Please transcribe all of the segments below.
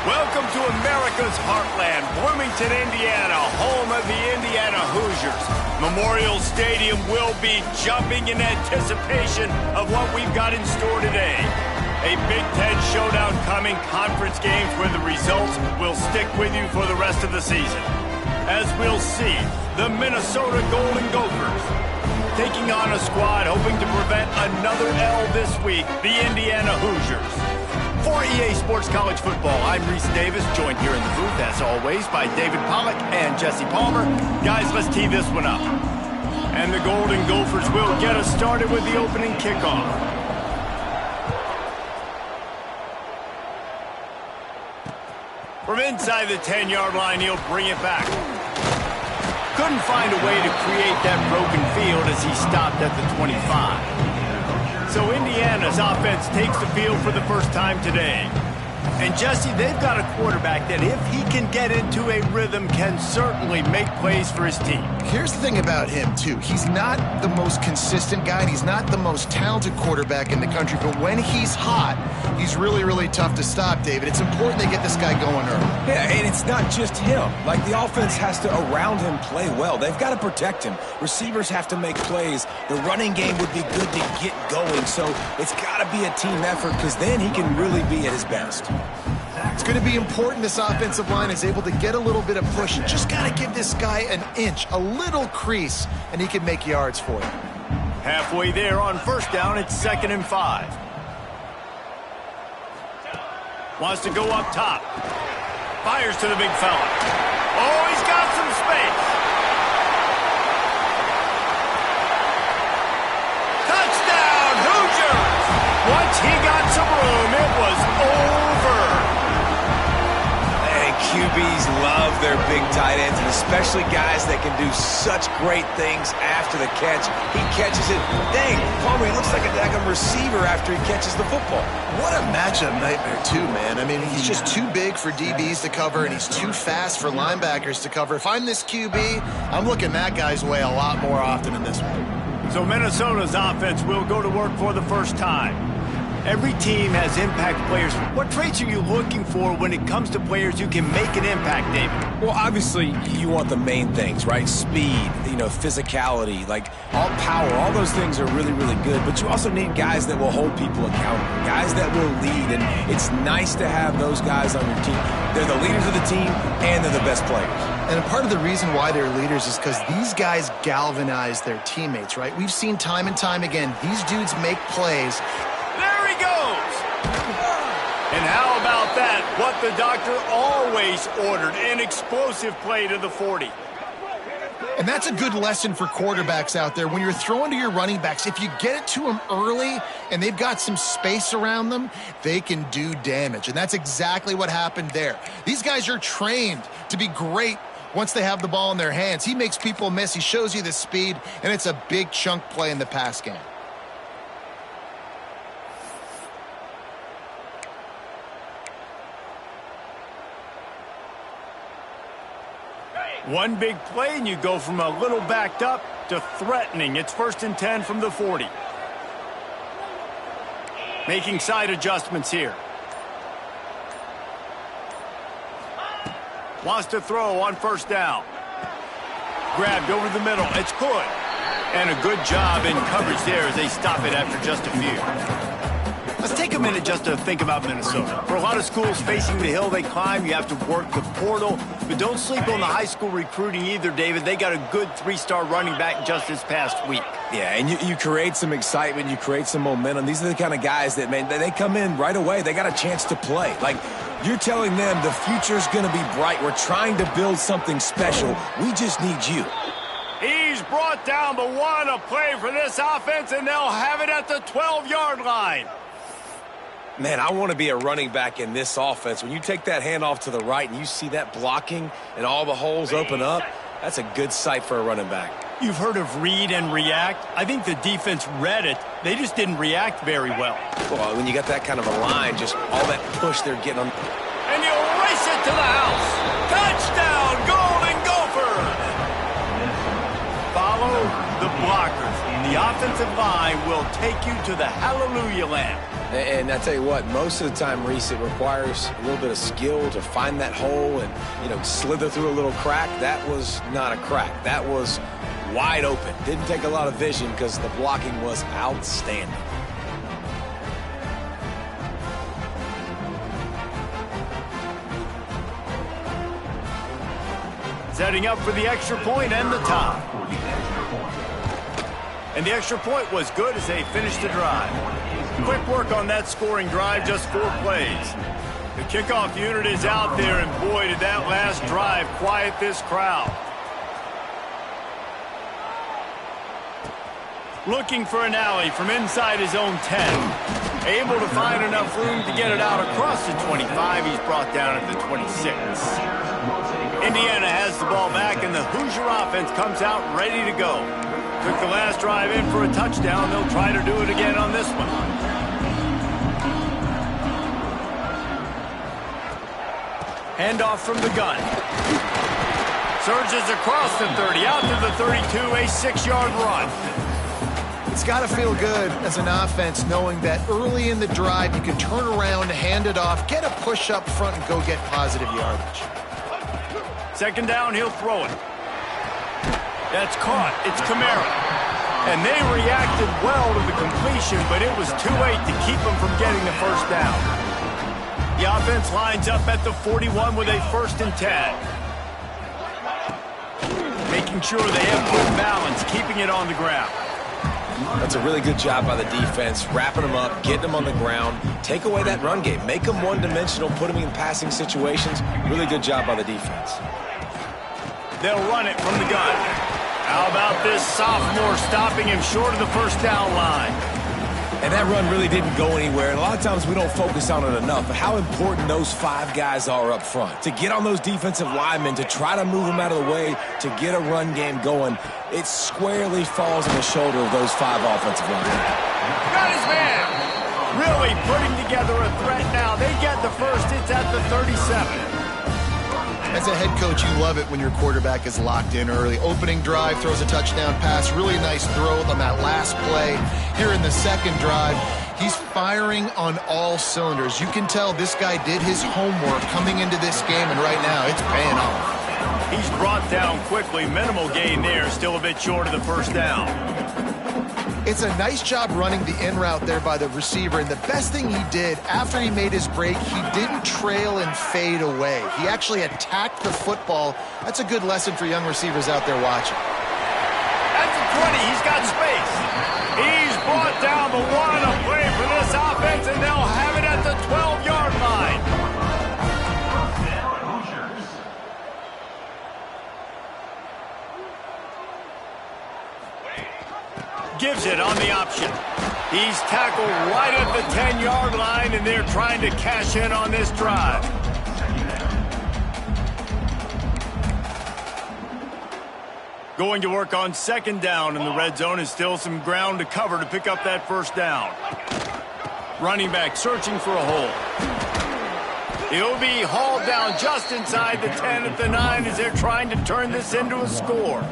Welcome to America's heartland, Bloomington, Indiana, home of the Indiana Hoosiers. Memorial Stadium will be jumping in anticipation of what we've got in store today. A Big Ten showdown coming, conference games where the results will stick with you for the rest of the season. As we'll see, the Minnesota Golden Gophers taking on a squad hoping to prevent another L this week, the Indiana Hoosiers. For EA Sports College Football, I'm Reese Davis, joined here in the booth, as always, by David Pollack and Jesse Palmer. Guys, let's tee this one up. And the Golden Gophers will get us started with the opening kickoff. From inside the 10-yard line, he'll bring it back. Couldn't find a way to create that broken field as he stopped at the 25. So Indiana's offense takes the field for the first time today. And Jesse, they've got a quarterback that if he can get into a rhythm can certainly make plays for his team. Here's the thing about him, too. He's not the most consistent guy, and he's not the most talented quarterback in the country, but when he's hot, he's really, really tough to stop, David. It's important they get this guy going early. Yeah, and it's not just him. Like, the offense has to, around him, play well. They've got to protect him. Receivers have to make plays. The running game would be good to get going, so it's got to be a team effort because then he can really be at his best. It's going to be important this offensive line is able to get a little bit of push. You just got to give this guy an inch, a little crease, and he can make yards for you. Halfway there on first down, it's 2nd and 5. Wants to go up top. Fires to the big fella. Oh, he's got some space. Touchdown, Hoosiers! Once he got some room, it was over. QBs love their big tight ends, and especially guys that can do such great things after the catch. He catches it. Dang, Palmer, he looks like a daggum receiver after he catches the football. What a matchup nightmare, too, man. I mean, he's just too big for DBs to cover, and he's too fast for linebackers to cover. If I'm this QB, I'm looking that guy's way a lot more often than this one. So Minnesota's offense will go to work for the first time. Every team has impact players. What traits are you looking for when it comes to players who can make an impact, David? Well, obviously, you want the main things, right? Speed, physicality, like all power. All those things are really, really good. But you also need guys that will hold people accountable, guys that will lead. And it's nice to have those guys on your team. They're the leaders of the team, and they're the best players. And part of the reason why they're leaders is because these guys galvanize their teammates, right? We've seen time and time again, these dudes make plays. There he goes! And how about that? What the doctor always ordered, an explosive play to the 40. And that's a good lesson for quarterbacks out there. When you're throwing to your running backs, if you get it to them early and they've got some space around them, they can do damage. And that's exactly what happened there. These guys are trained to be great once they have the ball in their hands. He makes people miss. He shows you the speed, and it's a big chunk play in the pass game. One big play, and you go from a little backed up to threatening. It's 1st and 10 from the 40. Making side adjustments here. Wants to throw on first down. Grabbed over the middle. It's good. And a good job in coverage there as they stop it after just a few. Let's take a minute just to think about Minnesota. For a lot of schools facing the hill they climb, you have to work the portal. But don't sleep on the high school recruiting either, David. They got a good 3-star running back just this past week. Yeah, and you create some excitement. You create some momentum. These are the kind of guys that, man, they come in right away. They got a chance to play. Like, you're telling them the future's going to be bright. We're trying to build something special. We just need you. He's brought down, but what a play for this offense, and they'll have it at the 12-yard line. Man, I want to be a running back in this offense. When you take that handoff to the right and you see that blocking and all the holes open up, that's a good sight for a running back. You've heard of read and react. I think the defense read it. They just didn't react very well. Well, when you got that kind of a line, just all that push they're getting on. And you'll race it to the house. Touchdown, Golden Gophers! Follow the blockers. The offensive line will take you to the Hallelujah Land. And I tell you what, most of the time, Reese, it requires a little bit of skill to find that hole and, slither through a little crack. That was not a crack. That was wide open. Didn't take a lot of vision because the blocking was outstanding. Setting up for the extra point and the tie. And the extra point was good as they finished the drive. Quick work on that scoring drive, just 4 plays. The kickoff unit is out there, and boy, did that last drive quiet this crowd. Looking for an alley from inside his own 10. Able to find enough room to get it out across the 25. He's brought down at the 26. Indiana has the ball back, and the Hoosier offense comes out ready to go. Took the last drive in for a touchdown. They'll try to do it again on this one. Handoff from the gun. Surges across the 30, out to the 32, a 6-yard run. It's got to feel good as an offense knowing that early in the drive you can turn around, hand it off, get a push up front, and go get positive yardage. Second down, he'll throw it. That's caught. It's Kamara. And they reacted well to the completion, but it was too late to keep them from getting the first down. The offense lines up at the 41 with a 1st and 10. Making sure they have good balance, keeping it on the ground. That's a really good job by the defense, wrapping them up, getting them on the ground, take away that run game, make them one-dimensional, put them in passing situations. Really good job by the defense. They'll run it from the gun. How about this sophomore stopping him short of the first down line? And that run really didn't go anywhere. And a lot of times we don't focus on it enough, but how important those 5 guys are up front. To get on those defensive linemen, to try to move them out of the way, to get a run game going, it squarely falls on the shoulder of those 5 offensive linemen. Got his man. Really putting together a threat now. They get the first. It's at the 37. As a head coach, you love it when your quarterback is locked in early. Opening drive, throws a touchdown pass. Really nice throw on that last play. Here in the second drive, he's firing on all cylinders. You can tell this guy did his homework coming into this game, and right now it's paying off. He's brought down quickly. Minimal gain there. Still a bit short of the first down. It's a nice job running the in route there by the receiver, and the best thing he did after he made his break, he didn't trail and fade away. He actually attacked the football. That's a good lesson for young receivers out there watching. At the 20, he's got space. He's brought down the 1 a play for this offense, and they'll have it at the 12-yard line. Gives it on the option. He's tackled right at the 10-yard line, and they're trying to cash in on this drive. Going to work on second down in the red zone, and still some ground to cover to pick up that first down. Running back searching for a hole. He'll be hauled down just inside the 10 at the 9 as they're trying to turn this into a score.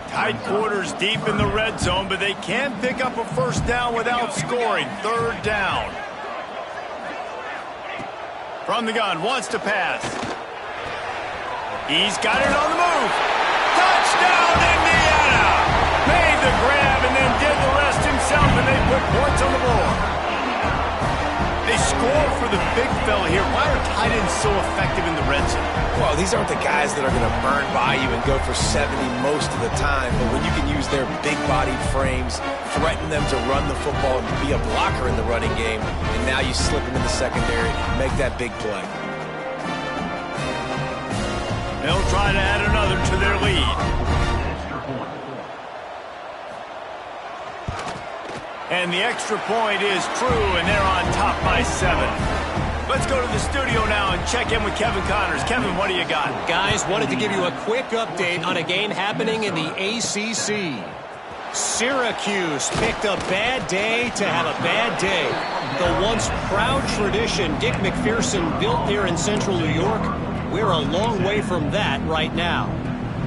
Tight quarters deep in the red zone, but they can't pick up a first down without scoring. Third down. From the gun, wants to pass. He's got it on the move. Touchdown, Indiana! Made the grab and then did the rest himself, and they put points on the board. They score for the big fella here. Why are tight ends so effective in the red zone? Well, these aren't the guys that are going to burn by you and go for 70 most of the time, but when you can use their big-bodied frames, threaten them to run the football and be a blocker in the running game, and now you slip into the secondary, make that big play. They'll try to add another to their lead. And the extra point is true, and they're on top by 7. Let's go to the studio now and check in with Kevin Connors. Kevin, what do you got? Guys, wanted to give you a quick update on a game happening in the ACC. Syracuse picked a bad day to have a bad day. The once proud tradition Dick McPherson built there in central New York, we're a long way from that right now.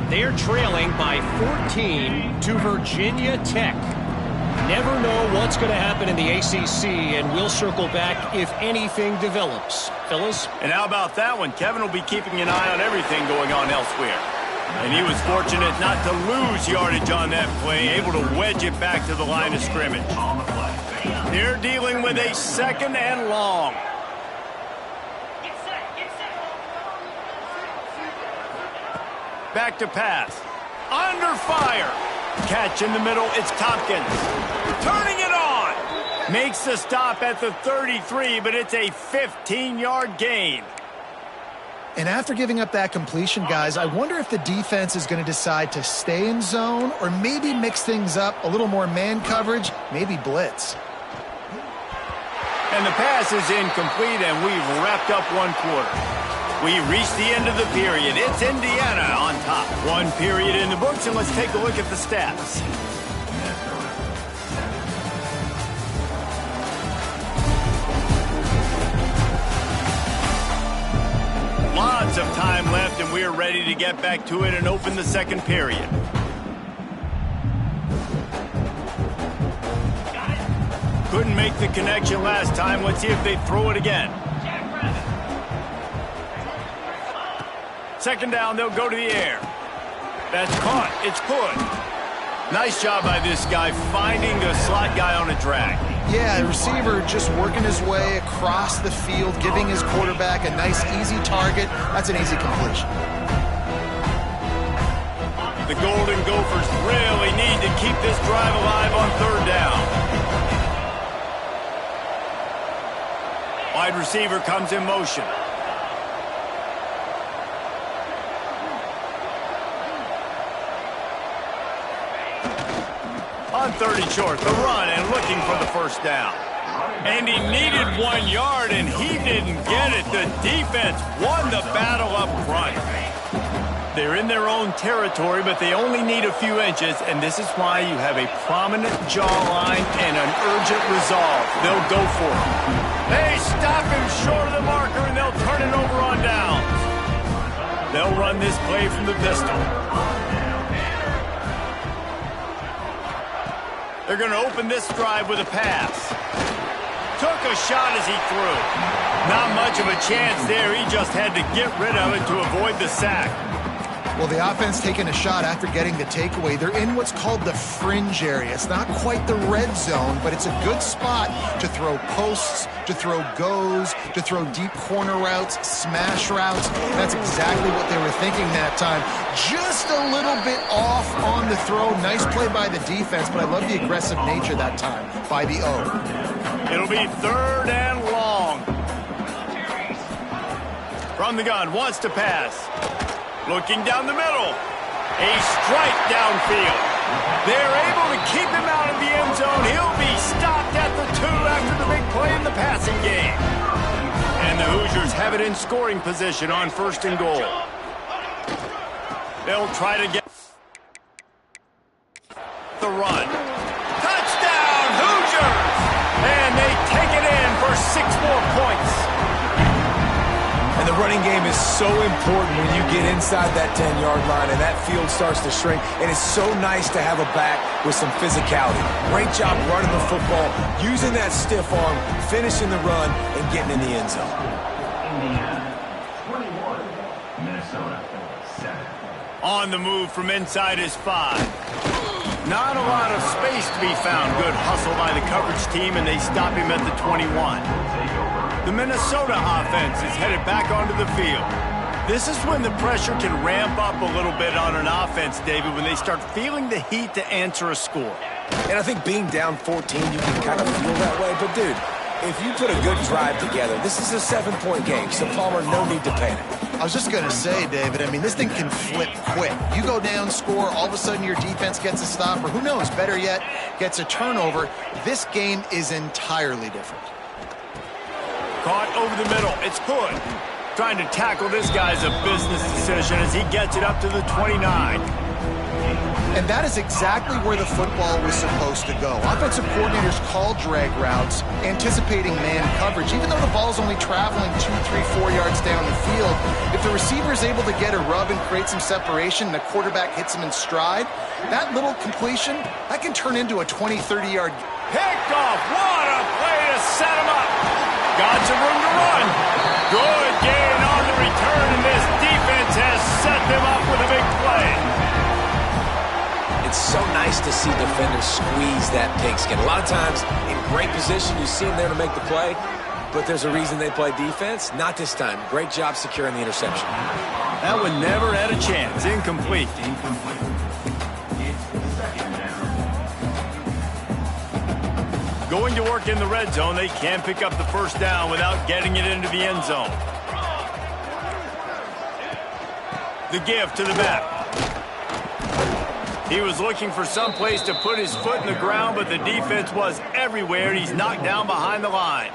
They're trailing by 14 to Virginia Tech. never know what's going to happen in the ACC, and we'll circle back if anything develops. Fellas? And how about that one? Kevin will be keeping an eye on everything going on elsewhere. And he was fortunate not to lose yardage on that play, able to wedge it back to the line of scrimmage. They're dealing with a 2nd and long. Back to pass. Under fire. Catch in the middle. It's Tompkins. Turning it on. Makes the stop at the 33, but it's a 15-yard gain. And after giving up that completion, guys, I wonder if the defense is going to decide to stay in zone or maybe mix things up, a little more man coverage, maybe blitz. And the pass is incomplete, and we've wrapped up 1 quarter. We reached the end of the period. It's Indiana on top. 1 period in the books, and let's take a look at the stats. Lots of time left, and we're ready to get back to it and open the 2nd period. Couldn't make the connection last time. Let's see if they throw it again. 2nd down, they'll go to the air. That's caught. It's good. Nice job by this guy finding the slot guy on a drag. Yeah, the receiver just working his way across the field, giving his quarterback a nice, easy target. That's an easy completion. The Golden Gophers really need to keep this drive alive on 3rd down. Wide receiver comes in motion. On 30 short, the run and looking for the 1st down. And he needed 1 yard, and he didn't get it. The defense won the battle up front. They're in their own territory, but they only need a few inches, and this is why you have a prominent jawline and an urgent resolve. They'll go for it. They stop him short of the marker, and they'll turn it over on downs. They'll run this play from the pistol. They're going to open this drive with a pass. Took a shot as he threw. Not much of a chance there. He just had to get rid of it to avoid the sack. Well, the offense taking a shot after getting the takeaway. They're in what's called the fringe area. It's not quite the red zone, but it's a good spot to throw posts, to throw goes, to throw deep corner routes, smash routes. That's exactly what they were thinking that time. Just a little bit off on the throw. Nice play by the defense, but I love the aggressive nature that time by the O. It'll be 3rd and long. From the gun, wants to pass. Looking down the middle. A strike downfield. They're able to keep him out of the end zone. He'll be stopped at the 2 after the big play in the passing game. And the Hoosiers have it in scoring position on 1st and goal. They'll try to get the run. Touchdown, Hoosiers! And they take it in for 6 more points. And the running game is so important when you get inside that 10-yard line and that field starts to shrink. And it's so nice to have a back with some physicality. Great job running the football, using that stiff arm, finishing the run, and getting in the end zone. Indiana, 21. Minnesota, 7. On the move from inside his 5. Not a lot of space to be found. Good hustle by the coverage team, and they stop him at the 21. The Minnesota offense is headed back onto the field. This is when the pressure can ramp up a little bit on an offense, David, when they start feeling the heat to answer a score. And I think being down 14, you can kind of feel that way. But, dude, if you put a good drive together, this is a 7-point game, so Palmer, no need to panic. I was just going to say, David, I mean, this thing can flip quick. You go down, score, all of a sudden your defense gets a stop, or who knows, better yet, gets a turnover. This game is entirely different. Caught over the middle. It's good. Trying to tackle this guy's a business decision as he gets it up to the 29. And that is exactly where the football was supposed to go. Offensive coordinators call drag routes, anticipating man coverage. Even though the ball's only traveling 2, 3, 4 yards down the field, if If the receiver is able to get a rub and create some separation and the quarterback hits him in stride, that little completion, that can turn into a 20, 30-yard. Picked off. What a play to set him up. Got some room to run. Good gain on the return, and this defense has set them up with a big play. It's so nice to see defenders squeeze that pigskin. A lot of times, in great position, you see them there to make the play, but there's a reason they play defense. Not this time. Great job securing the interception. That one never had a chance. Incomplete. Going to work in the red zone, they can't pick up the first down without getting it into the end zone. The give to the back. He was looking for some place to put his foot in the ground, but the defense was everywhere, and he's knocked down behind the line.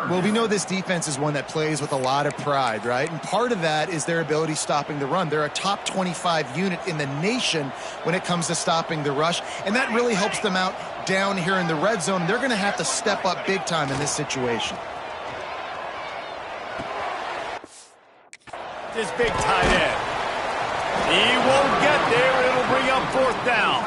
Well, we know this defense is one that plays with a lot of pride, right? And part of that is their ability stopping the run. They're a top 25 unit in the nation when it comes to stopping the rush, and that really helps them out down here in the red zone. They're going to have to step up big time in this situation. This big tight end. He won't get there. It'll bring up fourth down.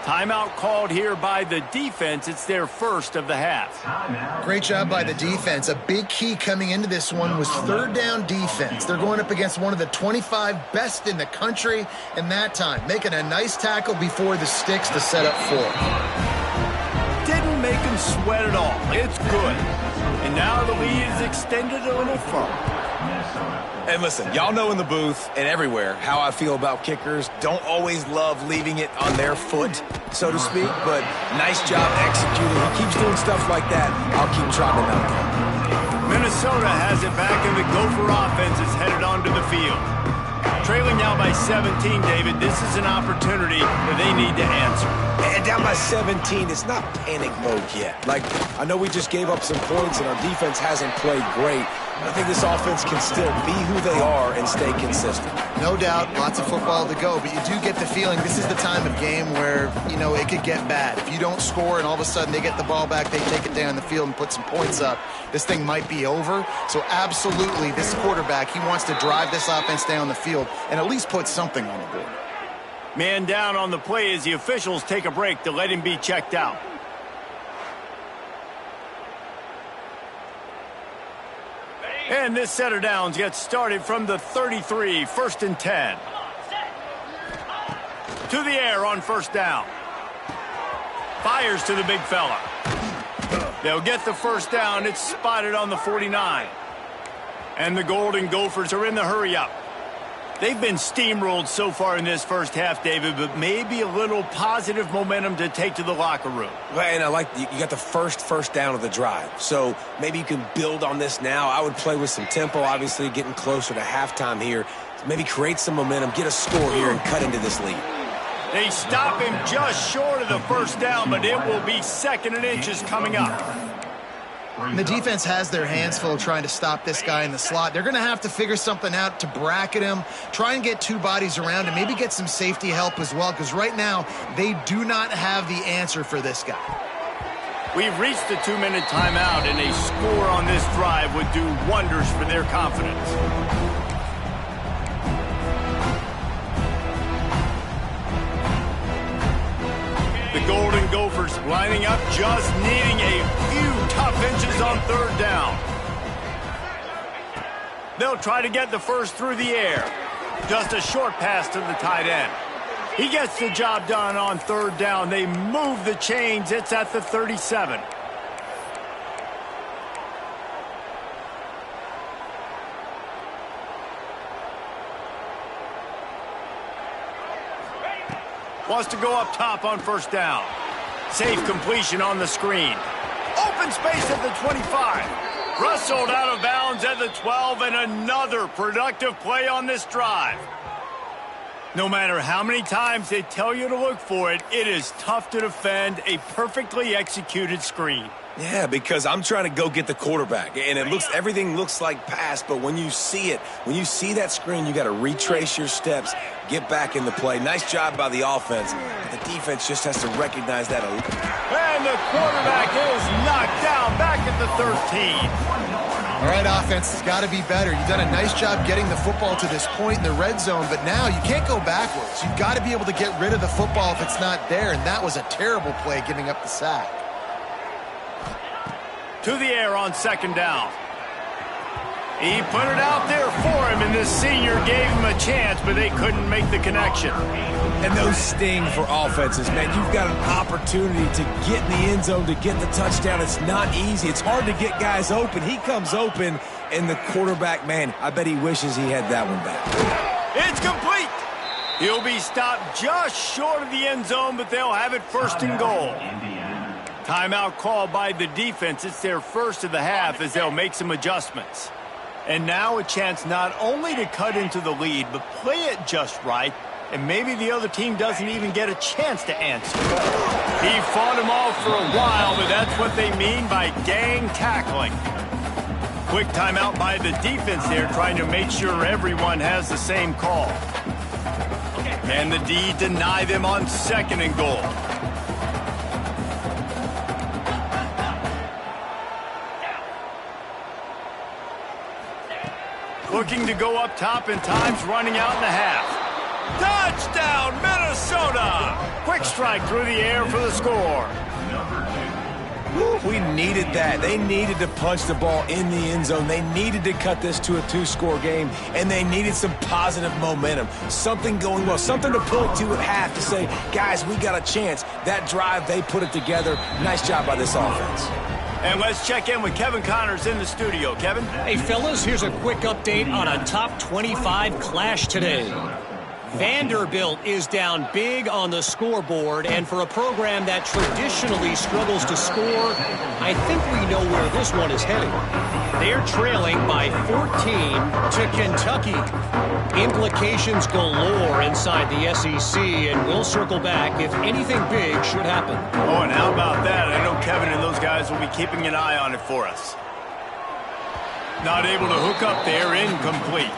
Timeout called here by the defense. It's their first of the half. Great job by the defense. A big key coming into this one was third down defense. They're going up against one of the 25 best in the country in that time, making a nice tackle before the sticks to set up fourth. Didn't make him sweat at all. It's good. And now the lead is extended a little further. And listen, y'all know in the booth and everywhere how I feel about kickers. Don't always love leaving it on their foot, so to speak, but nice job executing. He keeps doing stuff like that. I'll keep trotting him out. Minnesota has it back, and the Gopher offense is headed onto the field. Trailing now by 17, David. This is an opportunity that they need to answer. And down by 17, it's not panic mode yet. Like, I know we just gave up some points and our defense hasn't played great. I think this offense can still be who they are and stay consistent. No doubt, lots of football to go, but you do get the feeling this is the time of game where, you know, it could get bad. If you don't score and all of a sudden they get the ball back, they take it down the field and put some points up, this thing might be over. So absolutely, this quarterback, he wants to drive this offense down the field and at least put something on the board. Man down on the play as the officials take a break to let him be checked out. And this set of downs gets started from the 33, 1st and 10. To the air on first down. Fires to the big fella. They'll get the first down. It's spotted on the 49. And the Golden Gophers are in the hurry-up. They've been steamrolled so far in this first half, David, but maybe a little positive momentum to take to the locker room. And I like you got the first down of the drive. So maybe you can build on this now. I would play with some tempo, obviously getting closer to halftime here. Maybe create some momentum, get a score here, and cut into this lead. They stop him just short of the first down, but it will be 2nd and inches coming up. And the defense has their hands full trying to stop this guy in the slot. They're going to have to figure something out to bracket him, try and get two bodies around him, maybe get some safety help as well, because right now they do not have the answer for this guy. We've reached the 2-minute timeout, and a score on this drive would do wonders for their confidence. The Golden Gophers lining up, just needing a few tough inches on third down. They'll try to get the first through the air. Just a short pass to the tight end. He gets the job done on third down. They move the chains. It's at the 37. Wants to go up top on first down. Safe completion on the screen. Open space at the 25. Rustled out of bounds at the 12, and another productive play on this drive. No matter how many times they tell you to look for it, it is tough to defend a perfectly executed screen. Yeah, because I'm trying to go get the quarterback, and everything looks like pass, but when you see it, when you see that screen, you got to retrace your steps, get back in the play. Nice job by the offense. The defense just has to recognize that. And the quarterback is knocked down back at the 13. All right, offense, it's got to be better. You've done a nice job getting the football to this point in the red zone, but now you can't go backwards. You've got to be able to get rid of the football if it's not there, and that was a terrible play giving up the sack. To the air on second down. He put it out there for him, and this senior gave him a chance, but they couldn't make the connection. And those sting for offenses, man. You've got an opportunity to get in the end zone, to get the touchdown. It's not easy. It's hard to get guys open. He comes open, and the quarterback, man, I bet he wishes he had that one back. It's complete. He'll be stopped just short of the end zone, but they'll have it first and goal. Timeout called by the defense. It's their first of the half as they'll make some adjustments. And now a chance not only to cut into the lead, but play it just right, and maybe the other team doesn't even get a chance to answer. He fought them off for a while, but that's what they mean by gang tackling. Quick timeout by the defense there, trying to make sure everyone has the same call. And the D deny them on second and goal. Looking to go up top, and time's running out in the half. Touchdown, Minnesota! Quick strike through the air for the score. We needed that. They needed to punch the ball in the end zone. They needed to cut this to a 2-score game, and they needed some positive momentum. Something going well, something to point to at half to say, guys, we got a chance. That drive, they put it together. Nice job by this offense. And let's check in with Kevin Connors in the studio. Kevin? Hey, fellas, here's a quick update on a top 25 clash today. Vanderbilt is down big on the scoreboard, and for a program that traditionally struggles to score, I think we know where this one is heading. They're trailing by 14 to Kentucky. Implications galore inside the SEC, and we'll circle back if anything big should happen. Oh, and how about that? I know Kevin and those guys will be keeping an eye on it for us. Not able to hook up there, incomplete.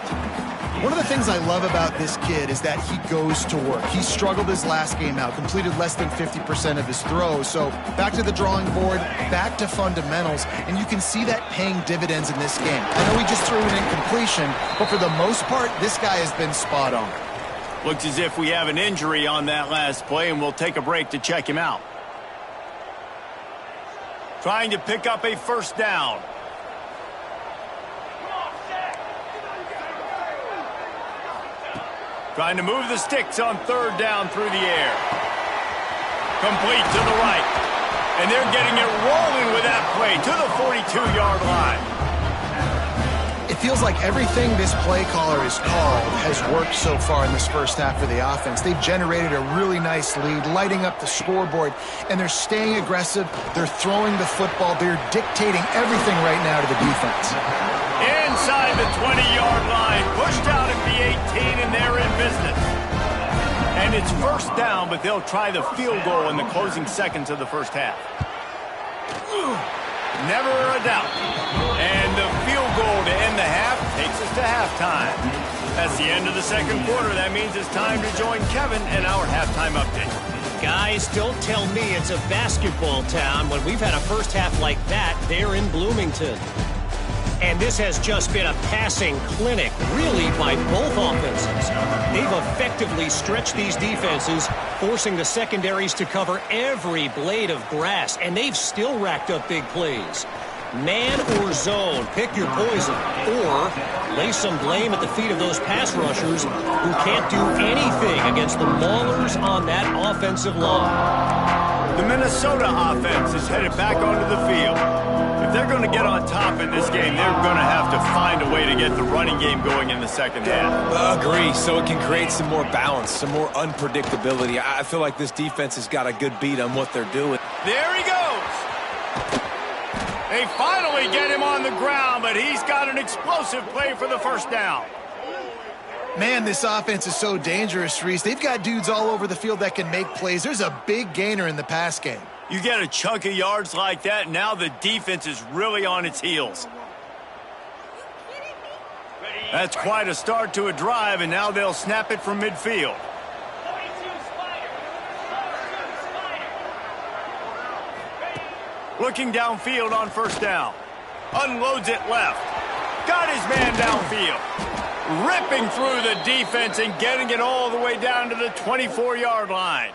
One of the things I love about this kid is that he goes to work. He struggled his last game out, completed less than 50% of his throws. So back to the drawing board, back to fundamentals, and you can see that paying dividends in this game. I know he just threw an incompletion, but for the most part, this guy has been spot on. Looks as if we have an injury on that last play, and we'll take a break to check him out. Trying to pick up a first down. Trying to move the sticks on third down through the air. Complete to the right. And they're getting it rolling with that play to the 42-yard line. It feels like everything this play caller has called has worked so far in this first half for the offense. They've generated a really nice lead, lighting up the scoreboard, and they're staying aggressive. They're throwing the football. They're dictating everything right now to the defense. Inside the 20-yard line, pushed out at the 18, and they're in business. And it's first down, but they'll try the field goal in the closing seconds of the first half. Never a doubt. And the field goal to end the half takes us to halftime. That's the end of the second quarter. That means it's time to join Kevin in our halftime update. Guys, don't tell me it's a basketball town when we've had a first half like that there in Bloomington. And this has just been a passing clinic, really, by both offenses. They've effectively stretched these defenses, forcing the secondaries to cover every blade of grass, and they've still racked up big plays. Man or zone, pick your poison, or lay some blame at the feet of those pass rushers who can't do anything against the maulers on that offensive line. The Minnesota offense is headed back onto the field. If they're going to get on top in this game, they're going to have to find a way to get the running game going in the second half. Agree, so it can create some more balance, some more unpredictability. I feel like this defense has got a good beat on what they're doing. There he goes. They finally get him on the ground, but he's got an explosive play for the first down. Man, this offense is so dangerous, Reese. They've got dudes all over the field that can make plays. There's a big gainer in the pass game. You get a chunk of yards like that, now the defense is really on its heels. That's quite a start to a drive, and now they'll snap it from midfield. Looking downfield on first down. Unloads it left. Got his man downfield. Ripping through the defense and getting it all the way down to the 24-yard line.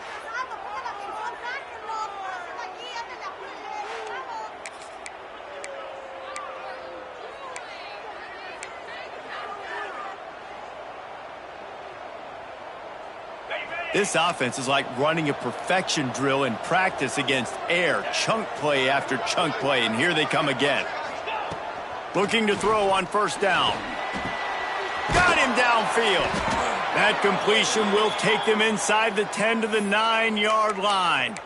This offense is like running a perfection drill in practice against air. Chunk play after chunk play, and here they come again. Looking to throw on first down. Got him downfield. That completion will take them inside the 10 to the 9-yard line.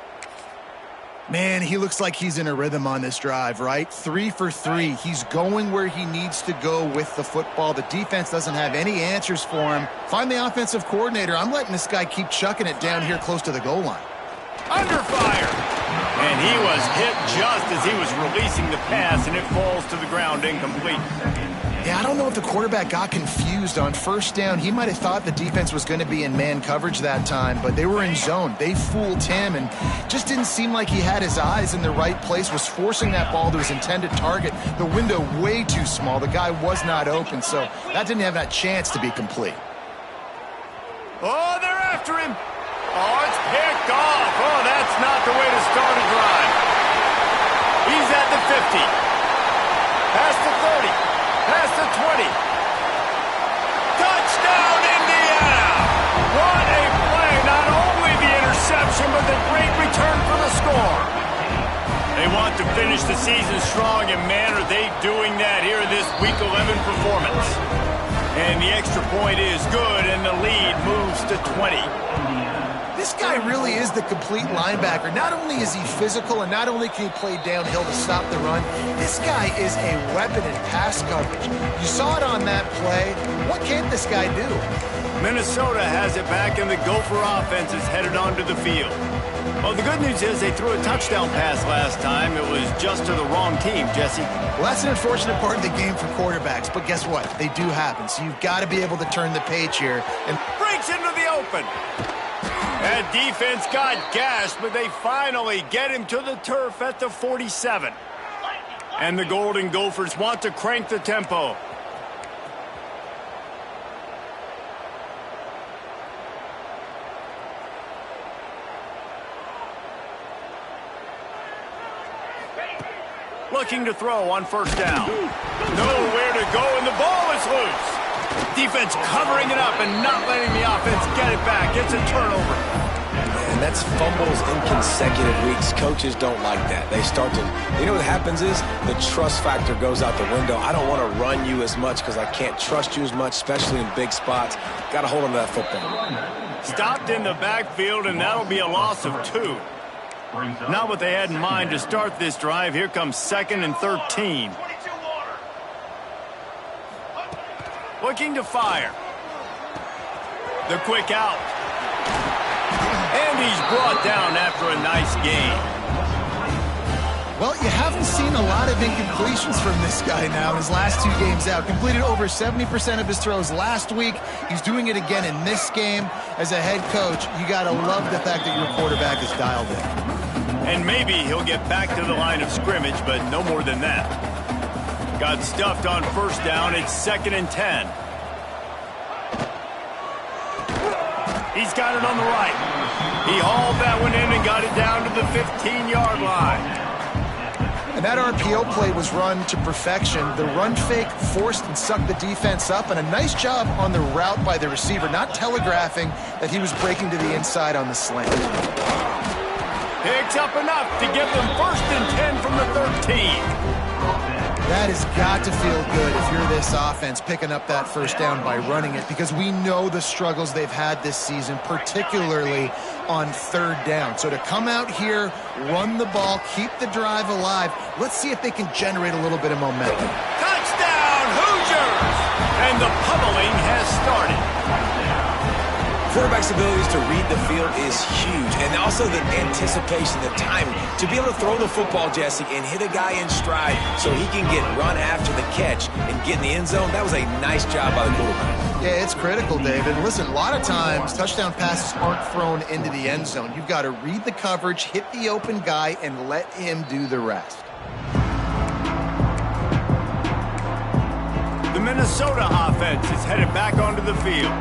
Man, he looks like he's in a rhythm on this drive, right? 3 for 3. He's going where he needs to go with the football. The defense doesn't have any answers for him. Find the offensive coordinator. I'm letting this guy keep chucking it down here close to the goal line. Under fire. And he was hit just as he was releasing the pass, and it falls to the ground incomplete. Yeah, I don't know if the quarterback got confused on first down. He might have thought the defense was going to be in man coverage that time, but they were in zone. They fooled him and just didn't seem like he had his eyes in the right place, was forcing that ball to his intended target. The window way too small. The guy was not open, so that didn't have that chance to be complete. Oh, they're after him. Oh, it's picked off. Oh, that's not the way to start a drive. He's at the 50. Past the 30. Past the 20. Touchdown, Indiana! What a play. Not only the interception, but the great return for the score. They want to finish the season strong, and man, are they doing that here in this Week 11 performance. And the extra point is good, and the lead moves to 20. This guy really is the complete linebacker. Not only is he physical and not only can he play downhill to stop the run, this guy is a weapon in pass coverage. You saw it on that play. What can't this guy do? Minnesota has it back, and the Gopher offense is headed onto the field. Well, the good news is they threw a touchdown pass last time. It was just to the wrong team, Jesse. Well, that's an unfortunate part of the game for quarterbacks, but guess what? They do happen, so you've got to be able to turn the page here. And breaks into the open. That defense got gashed, but they finally get him to the turf at the 47. And the Golden Gophers want to crank the tempo. Looking to throw on first down. Nowhere to go, and the ball is loose. Defense covering it up and not letting the offense get it back. It's a turnover. And that's fumbles in consecutive weeks. Coaches don't like that. They start to, you know what happens is the trust factor goes out the window. I don't want to run you as much because I can't trust you as much, especially in big spots. Got to hold on to that football. Stopped in the backfield, and that'll be a loss of 2. Not what they had in mind to start this drive. Here comes 2nd and 13. Looking to fire. The quick out. And he's brought down after a nice gain. Well, you haven't seen a lot of incompletions from this guy now in his last 2 games out. Completed over 70% of his throws last week. He's doing it again in this game. As a head coach, you got to love the fact that your quarterback is dialed in. And maybe he'll get back to the line of scrimmage, but no more than that. Got stuffed on first down. It's 2nd and 10. He's got it on the right. He hauled that one in and got it down to the 15-yard line. And that RPO play was run to perfection. The run fake forced and sucked the defense up, and a nice job on the route by the receiver, not telegraphing that he was breaking to the inside on the slant. Picks up enough to give them 1st and 10 from the 13. That has got to feel good if you're this offense picking up that first down by running it, because we know the struggles they've had this season, particularly on 3rd down. So to come out here, run the ball, keep the drive alive, let's see if they can generate a little bit of momentum. Touchdown, Hoosiers! And the pummeling has started. Quarterback's abilities to read the field is huge, and also the anticipation, the timing. To be able to throw the football, Jesse, and hit a guy in stride so he can get run after the catch and get in the end zone, that was a nice job by the quarterback. Yeah, it's critical, David. Listen, a lot of times touchdown passes aren't thrown into the end zone. You've got to read the coverage, hit the open guy, and let him do the rest. Minnesota offense is headed back onto the field.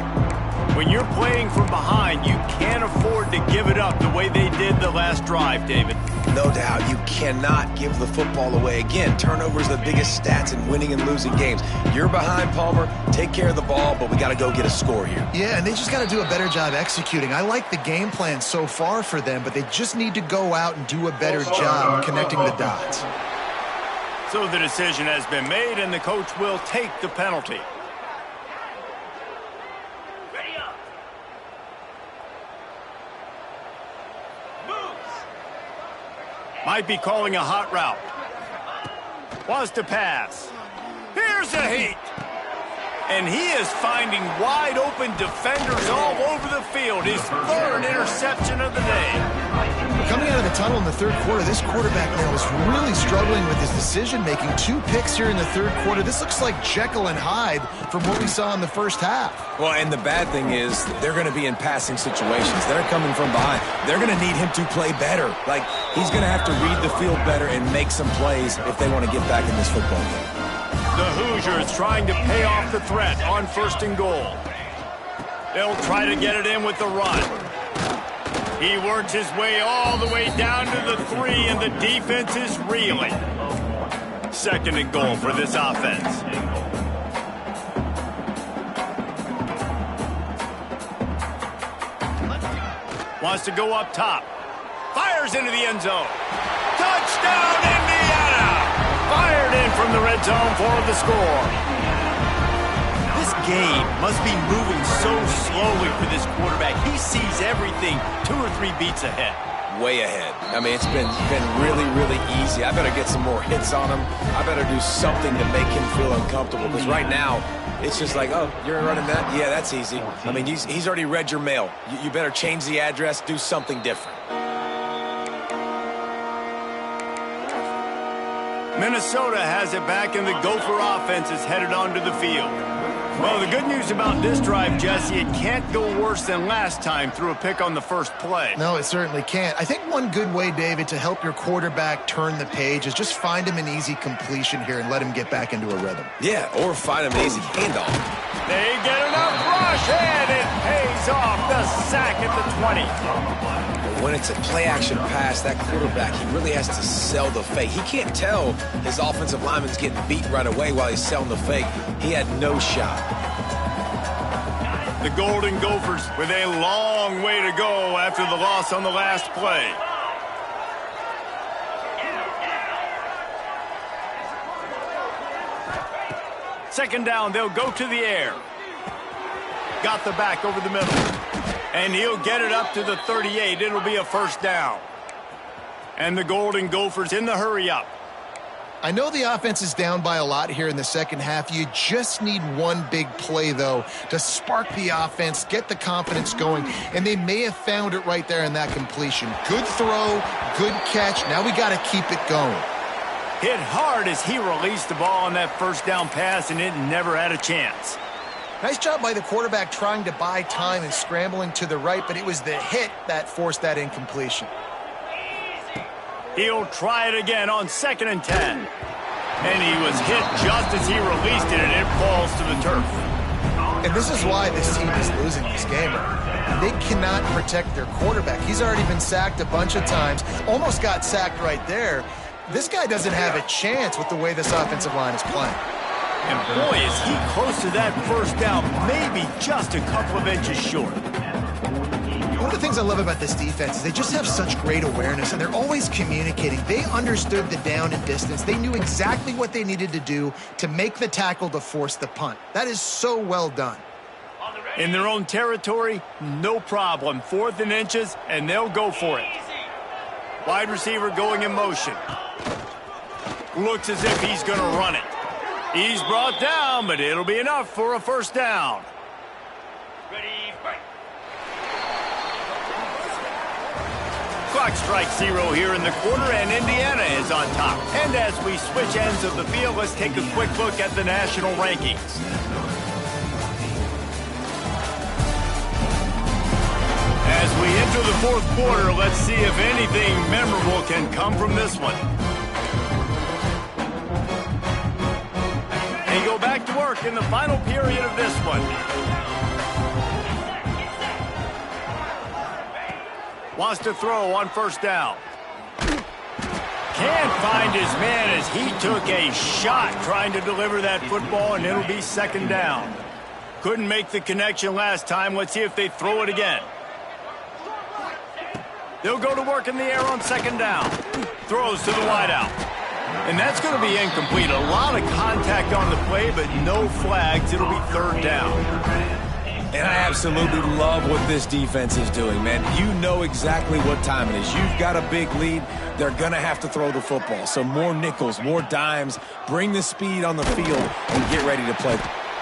When you're playing from behind, you can't afford to give it up the way they did the last drive, David. No doubt, you cannot give the football away. Again, turnovers are the biggest stats in winning and losing games. You're behind, Palmer. Take care of the ball, but we got to go get a score here. Yeah, and they just got to do a better job executing. I like the game plan so far for them, but they just need to go out and do a better job connecting the dots. So the decision has been made, and the coach will take the penalty. Might be calling a hot route. Wants to pass. Here's a heat. And he is finding wide open defenders all over the field. His third interception of the day. Coming out of the tunnel in the third quarter, this quarterback now is really struggling with his decision-making. 2 picks here in the third quarter. This looks like Jekyll and Hyde from what we saw in the first half. Well, and the bad thing is they're going to be in passing situations. They're coming from behind. They're going to need him to play better. Like, he's going to have to read the field better and make some plays if they want to get back in this football game. The Hoosiers trying to pay off the threat on 1st and goal. They'll try to get it in with the run. He works his way all the way down to the 3, and the defense is reeling. 2nd and goal for this offense. Wants to go up top. Fires into the end zone. Touchdown, Indiana! Fired in from the red zone for the score. This game must be moving so slowly for this quarterback. He sees everything 2 or 3 beats ahead. Way ahead. I mean, it's been really, really easy. I better get some more hits on him. I better do something to make him feel uncomfortable, because right now, it's just like, oh, you're running that? Yeah, that's easy. I mean, he's already read your mail. You better change the address, do something different. Minnesota has it back, and the Gopher offense is headed onto the field. Well, the good news about this drive, Jesse, it can't go worse than last time through a pick on the first play. No, it certainly can't. I think one good way, David, to help your quarterback turn the page is just find him an easy completion here and let him get back into a rhythm. Yeah, or find him an easy handoff. They get enough rush, and it pays off. The sack at the 20. When it's a play-action pass, that quarterback, he really has to sell the fake. He can't tell his offensive lineman's getting beat right away while he's selling the fake. He had no shot. The Golden Gophers with a long way to go after the loss on the last play. Second down, they'll go to the air. Got the back over the middle. And he'll get it up to the 38. It'll be a first down. And the Golden Gophers in the hurry-up. I know the offense is down by a lot here in the second half. You just need one big play, though, to spark the offense, get the confidence going, and they may have found it right there in that completion. Good throw, good catch. Now we got to keep it going. Hit hard as he released the ball on that first down pass, and it never had a chance. Nice job by the quarterback trying to buy time and scrambling to the right, but it was the hit that forced that incompletion. He'll try it again on 2nd and 10. And he was hit just as he released it, and it falls to the turf. And this is why this team is losing this game. They cannot protect their quarterback. He's already been sacked a bunch of times, almost got sacked right there. This guy doesn't have a chance with the way this offensive line is playing. And boy, is he close to that first down, maybe just a couple of inches short. One of the things I love about this defense is they just have such great awareness, and they're always communicating. They understood the down and distance. They knew exactly what they needed to do to make the tackle to force the punt. That is so well done. In their own territory, no problem. 4th and inches, and they'll go for it. Wide receiver going in motion. Looks as if he's going to run it. He's brought down, but it'll be enough for a first down. Ready, fight. Clock strikes 0 here in the quarter, and Indiana is on top. And as we switch ends of the field, let's take a quick look at the national rankings. As we enter the fourth quarter, let's see if anything memorable can come from this one. They go back to work in the final period of this one. Wants to throw on first down. Can't find his man as he took a shot trying to deliver that football, and it'll be second down. Couldn't make the connection last time. Let's see if they throw it again. They'll go to work in the air on second down. Throws to the wideout. And that's going to be incomplete. A lot of contact on the play, but no flags. It'll be third down. And I absolutely love what this defense is doing, man. You know exactly what time it is. You've got a big lead. They're going to have to throw the football. So more nickels, more dimes. Bring the speed on the field and get ready to play.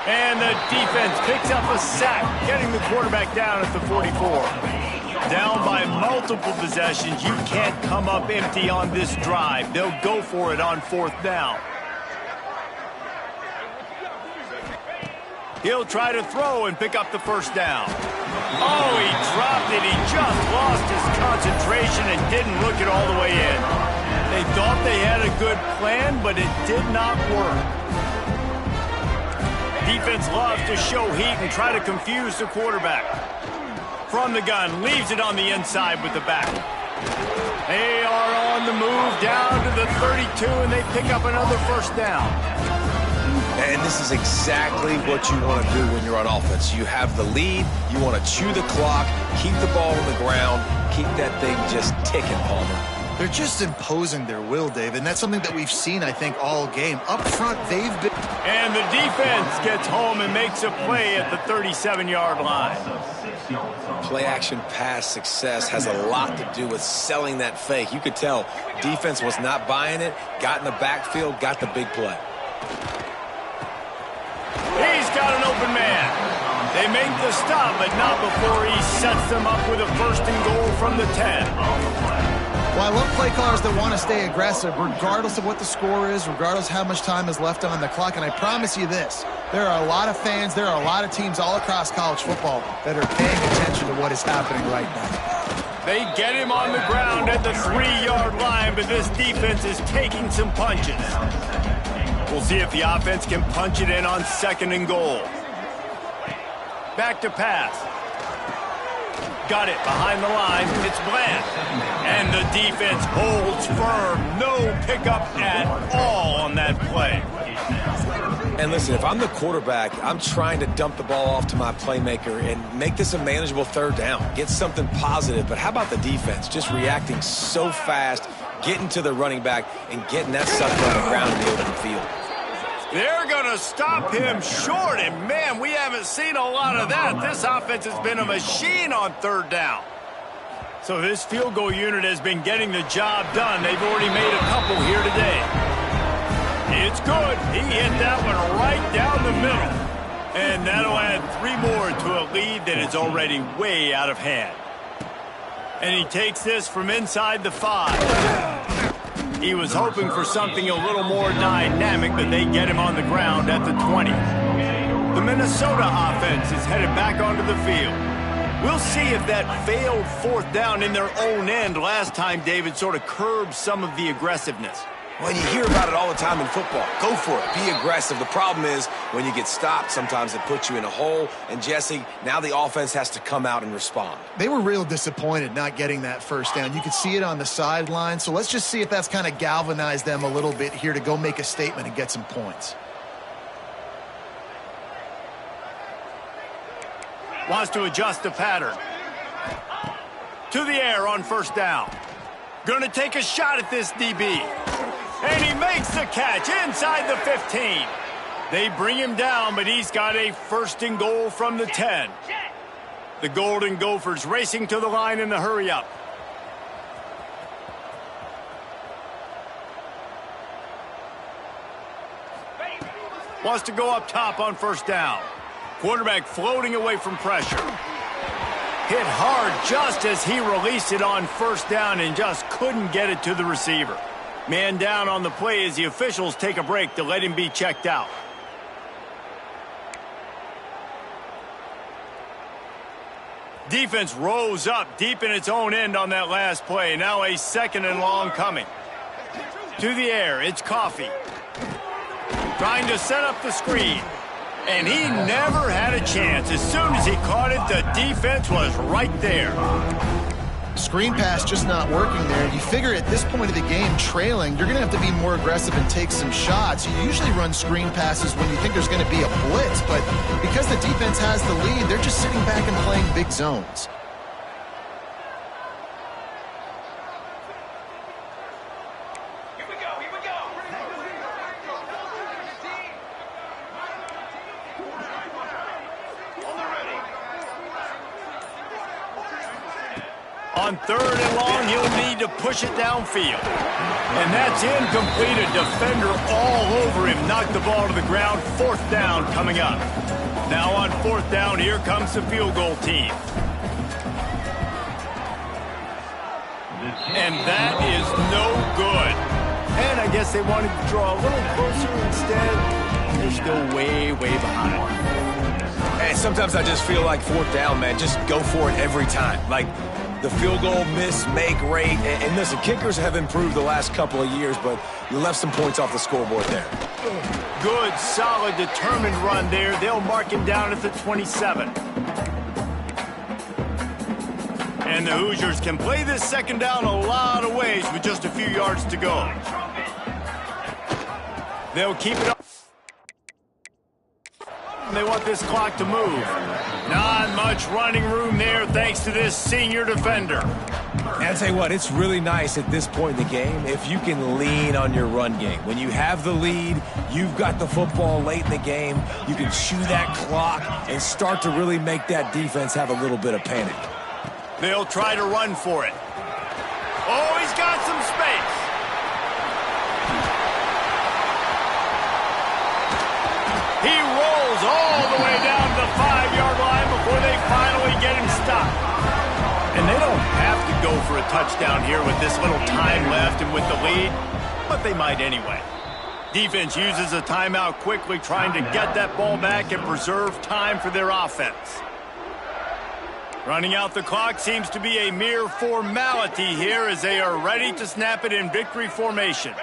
And the defense picks up a sack, getting the quarterback down at the 44. Down by multiple possessions. You can't come up empty on this drive. They'll go for it on fourth down. He'll try to throw and pick up the first down. Oh, he dropped it. He just lost his concentration and didn't look it all the way in. They thought they had a good plan, but it did not work. Defense loves to show heat and try to confuse the quarterback. From the gun, leaves it on the inside with the back. They are on the move down to the 32, and they pick up another first down. And this is exactly what you want to do when you're on offense. You have the lead. You want to chew the clock, keep the ball on the ground, keep that thing just ticking, Palmer. They're just imposing their will, David, and that's something that we've seen, I think, all game. Up front, they've been... And the defense gets home and makes a play at the 37-yard line. Play-action pass success has a lot to do with selling that fake. You could tell defense was not buying it, got in the backfield, got the big play. He's got an open man. They make the stop, but not before he sets them up with a first and goal from the 10. Well, I love play callers that want to stay aggressive, regardless of what the score is, regardless how much time is left on the clock. And I promise you this, there are a lot of fans, there are a lot of teams all across college football that are paying attention to what is happening right now. They get him on the ground at the 3-yard line, but this defense is taking some punches. We'll see if the offense can punch it in on second and goal. Back to pass. Got it behind the line. It's Bland. And the defense holds firm. No pickup at all on that play. And listen, if I'm the quarterback, I'm trying to dump the ball off to my playmaker and make this a manageable third down. Get something positive. But how about the defense? Just reacting so fast, getting to the running back, and getting that sucker on the ground in the open field. They're going to stop him short, and man, we haven't seen a lot of that. This offense has been a machine on third down. So this field goal unit has been getting the job done. They've already made a couple here today. It's good. He hit that one right down the middle. And that'll add 3 more to a lead that is already way out of hand. And he takes this from inside the 5. He was hoping for something a little more dynamic, but they get him on the ground at the 20. The Minnesota offense is headed back onto the field. We'll see if that failed fourth down in their own end last time, David, sort of curbed some of the aggressiveness. Well, you hear about it all the time in football. Go for it. Be aggressive. The problem is when you get stopped, sometimes it puts you in a hole. And, Jesse, now the offense has to come out and respond. They were real disappointed not getting that first down. You could see it on the sideline. So let's just see if that's kind of galvanized them a little bit here to go make a statement and get some points. Wants to adjust the pattern. To the air on first down. Going to take a shot at this DB. And he makes the catch inside the 15. They bring him down, but he's got a first and goal from the 10. The Golden Gophers racing to the line in the hurry-up. Wants to go up top on first down. Quarterback floating away from pressure. Hit hard just as he released it on first down and just couldn't get it to the receiver. Man down on the play as the officials take a break to let him be checked out. Defense rose up deep in its own end on that last play. Now a second and long coming. To the air, it's Coffee. trying to set up the screen. And he never had a chance. As soon as he caught it, the defense was right there. Screen pass just not working there. You figure at this point of the game, trailing, you're going to have to be more aggressive and take some shots. You usually run screen passes when you think there's going to be a blitz, but because the defense has the lead, they're just sitting back and playing big zones. On 3rd and long, he'll need to push it downfield. And that's incomplete. A defender all over him. Knocked the ball to the ground. 4th down coming up. Now on 4th down, here comes the field goal team. And that is no good. And I guess they wanted to draw a little closer instead. They're still way, way behind. And sometimes I just feel like 4th down, man, just go for it every time. Like, the field goal miss-make rate. And listen, kickers have improved the last couple of years, but you left some points off the scoreboard there. Good, solid, determined run there. They'll mark him down at the 27. And the Hoosiers can play this 2nd down a lot of ways with just a few yards to go. They'll keep it up. They want this clock to move. Not much running room there thanks to this senior defender. And I'll tell you what, it's really nice at this point in the game if you can lean on your run game. When you have the lead, you've got the football late in the game, you can chew that clock and start to really make that defense have a little bit of panic. They'll try to run for it. Oh, he's got some space. He rolls all the way down to the 5-yard line before they finally get him stopped. And they don't have to go for a touchdown here with this little time left and with the lead, but they might anyway. Defense uses a timeout quickly, trying to get that ball back and preserve time for their offense. Running out the clock seems to be a mere formality here as they are ready to snap it in victory formation.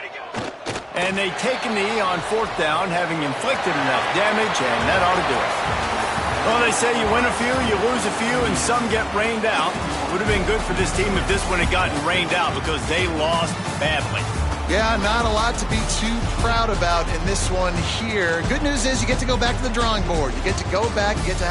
And they take a knee on 4th down, having inflicted enough damage, and that ought to do it. Well, they say you win a few, you lose a few, and some get rained out. Would have been good for this team if this one had gotten rained out because they lost badly. Yeah, not a lot to be too proud about in this one here. Good news is you get to go back to the drawing board. You get to go back, you get to have